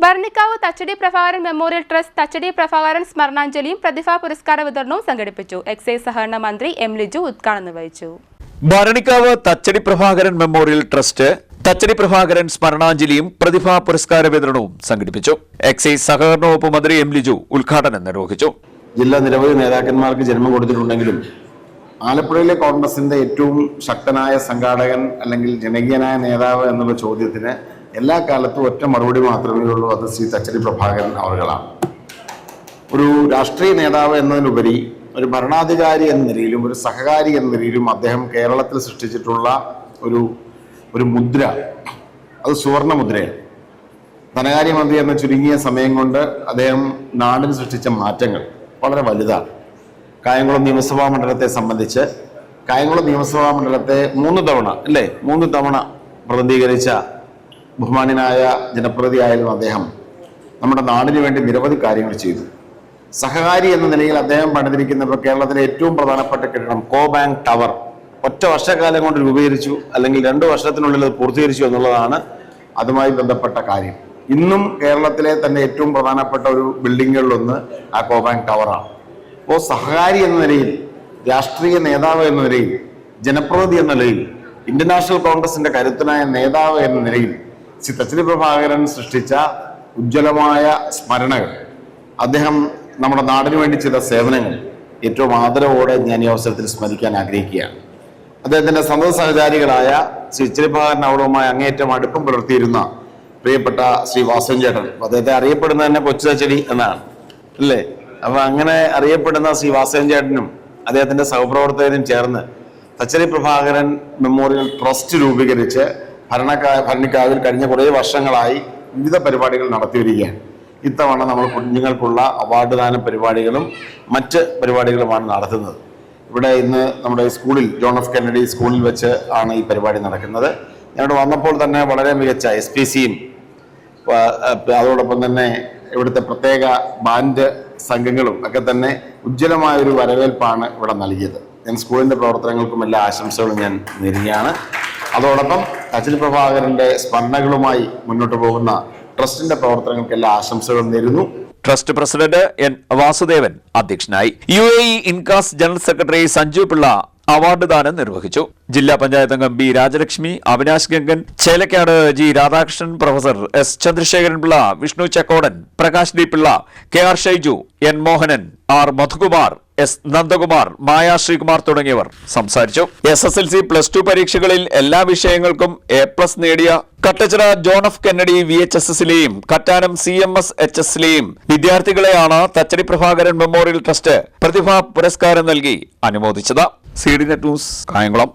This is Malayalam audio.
ഭരണിക്കാവ് തച്ചടി പ്രഭാകരൻ മെമ്മോറിയൽ ട്രസ്റ്റ് തച്ചടി പ്രഭാകരൻ സ്മരണാഞ്ജലിയും പ്രതിഭാ പുരസ്കാര വിതരണവും സംഘടിപ്പിച്ചു. എക്സൈസ് സഹകരണ മന്ത്രി എം ലിജു ഉദ്ഘാടനം നിർവഹിച്ചു. ഭരണിക്കാവ് തച്ചടി പ്രഭാകരൻ മെമ്മോറിയൽ ട്രസ്റ്റ് തച്ചടി പ്രഭാകരൻ സ്മരണാഞ്ജലിയും പ്രതിഭാ പുരസ്കാര വിതരണവും സംഘടിപ്പിച്ചു. എക്സൈസ് സഹകരണ വകുപ്പ് മന്ത്രി എം ലിജു ഉദ്ഘാടനം നിർവഹിച്ചു. ജില്ലാ നിരവധി നേതാക്കന്മാർക്ക് ജന്മം കൊടുത്തിട്ടുണ്ടെങ്കിലും ആലപ്പുഴയിലെ കോൺഗ്രസിന്റെ ഏറ്റവും ശക്തനായ സംഘാടകൻ അല്ലെങ്കിൽ ജനകീയനായ നേതാവ് എന്നുള്ള ചോദ്യത്തിന് എല്ലാ കാലത്തും ഒറ്റ മറുപടി മാത്രമേ ഉള്ളൂ. അത് ശ്രീ തച്ചടി പ്രഭാകരൻ അവരുകളാണ്. ഒരു രാഷ്ട്രീയ നേതാവ് എന്നതിനുപരി ഒരു ഭരണാധികാരി എന്ന നിലയിലും ഒരു സഹകാരി എന്ന നിലയിലും അദ്ദേഹം കേരളത്തിൽ സൃഷ്ടിച്ചിട്ടുള്ള ഒരു മുദ്ര, അത് സുവർണ മുദ്രയാണ്. ധനകാര്യമന്ത്രി എന്ന ചുരുങ്ങിയ സമയം കൊണ്ട് അദ്ദേഹം നാടിന് സൃഷ്ടിച്ച മാറ്റങ്ങൾ വളരെ വലുതാണ്. കായംകുളം നിയമസഭാ മണ്ഡലത്തെ സംബന്ധിച്ച് കായംകുളം നിയമസഭാ മണ്ഡലത്തെ മൂന്ന് തവണ പ്രതിനിധീകരിച്ച ബഹുമാന്യനായ ജനപ്രതിയായിരുന്നു അദ്ദേഹം. നമ്മുടെ നാടിന് വേണ്ടി നിരവധി കാര്യങ്ങൾ ചെയ്തു. സഹകാരി എന്ന നിലയിൽ അദ്ദേഹം പണിതിരിക്കുന്ന കേരളത്തിലെ ഏറ്റവും പ്രധാനപ്പെട്ട കെട്ടിടം കോ ബാങ്ക് ടവർ ഒറ്റ വർഷക്കാലം കൊണ്ട് രൂപീകരിച്ചു, അല്ലെങ്കിൽ 2 വർഷത്തിനുള്ളിൽ അത് പൂർത്തീകരിച്ചു എന്നുള്ളതാണ് അതുമായി ബന്ധപ്പെട്ട കാര്യം. ഇന്നും കേരളത്തിലെ തന്നെ ഏറ്റവും പ്രധാനപ്പെട്ട ഒരു ബിൽഡിങ്ങുകളിലൊന്ന് ആ കോ ബാങ്ക് ടവറാണ്. അപ്പോൾ സഹകാരി എന്ന നിലയിൽ, രാഷ്ട്രീയ നേതാവ് എന്ന നിലയിൽ, ജനപ്രതിനിധി എന്ന നിലയിൽ, ഇന്ത്യൻ നാഷണൽ കോൺഗ്രസിന്റെ കരുത്തനായ നേതാവ് എന്ന നിലയിൽ ശ്രീ തച്ചടി പ്രഭാകരൻ സൃഷ്ടിച്ച ഉജ്ജ്വലമായ സ്മരണകൾ, അദ്ദേഹം നമ്മുടെ നാടിനു വേണ്ടി ചെയ്ത സേവനങ്ങൾ ഏറ്റവും ആദരവോടെ ഞാൻ ഈ അവസരത്തിൽ സ്മരിക്കാൻ ആഗ്രഹിക്കുകയാണ്. അദ്ദേഹത്തിന്റെ സന്തത സഹചാരികളായ ശ്രീ തച്ചടി പ്രഭാകരൻ അവളുമായി അങ്ങേയറ്റം അടുപ്പം പുലർത്തിയിരുന്ന പ്രിയപ്പെട്ട ശ്രീ വാസവൻ ചേട്ടൻ, അദ്ദേഹത്തെ അറിയപ്പെടുന്നത് തന്നെ കൊച്ചു തച്ചടി എന്നാണ് അല്ലേ? അപ്പൊ അങ്ങനെ അറിയപ്പെടുന്ന ശ്രീ വാസവൻ ചേട്ടനും അദ്ദേഹത്തിന്റെ സഹപ്രവർത്തകരും ചേർന്ന് തച്ചടി പ്രഭാകരൻ മെമ്മോറിയൽ ട്രസ്റ്റ് രൂപീകരിച്ച് ഭരണിക്കാവിൽ കഴിഞ്ഞ കുറേ വർഷങ്ങളായി വിവിധ പരിപാടികൾ നടത്തിവരികയാണ്. ഇത്തവണ നമ്മൾ കുഞ്ഞുങ്ങൾക്കുള്ള അവാർഡ് ദാന പരിപാടികളും മറ്റ് പരിപാടികളുമാണ് നടത്തുന്നത്. ഇവിടെ ഇന്ന് നമ്മുടെ സ്കൂളിൽ, ജോൺ എഫ് കെന്നഡി സ്കൂളിൽ വെച്ച് ആണ് ഈ പരിപാടി നടക്കുന്നത്. ഞങ്ങളുടെ വന്നപ്പോൾ തന്നെ വളരെ മികച്ച SPCയും അതോടൊപ്പം തന്നെ ഇവിടുത്തെ പ്രത്യേക ബാൻഡ് സംഘങ്ങളും ഒക്കെ തന്നെ ഉജ്ജ്വലമായ ഒരു വരവേൽപ്പാണ് ഇവിടെ നൽകിയത്. ഞാൻ സ്കൂളിന്റെ പ്രവർത്തനങ്ങൾക്കും എല്ലാ ആശംസകളും ഞാൻ നേരുകയാണ്. അതോടൊപ്പം തച്ചടി പ്രഭാകരന്റെ സ്മരണകളുമായി മുന്നോട്ട് പോകുന്ന ട്രസ്റ്റിന്റെ പ്രവർത്തനങ്ങൾക്ക് എല്ലാ ആശംസകളും നേരുന്നു. ട്രസ്റ്റ് പ്രസിഡന്റ് എൻ വാസുദേവൻ അധ്യക്ഷനായി. UAE Incas general secretary Sanju Pillai award ദാനം നിർവഹിച്ചു. ജില്ലാ പഞ്ചായത്ത് അംഗം B Rajalakshmi, Avinash Gangan, Chelakkad G Radhakrishnan, professor S Chandrasekharan Pillai, Vishnu Chakkodan, Prakash D Pillai, KR Shaiju, N Mohanan, R Madhukumar, S Nandakumar, Maya Sreekumar തുടങ്ങിയവർ സംസാരിച്ചു. SSLC +2 പരീക്ഷകളിൽ എല്ലാ വിഷയങ്ങൾക്കും A+ നേടിയ കട്ടച്ചിറ ജോൺ എഫ് കെന്നഡി VHSSലെയും കറ്റാനം CMS HSലെയും വിദ്യാർത്ഥികളെയാണ് തച്ചടി പ്രഭാകരൻ മെമ്മോറിയൽ ട്രസ്റ്റ് പ്രതിഭാ പുരസ്കാരം നൽകി അനുമോദിച്ചത്. CDNet news, Kayamkulam.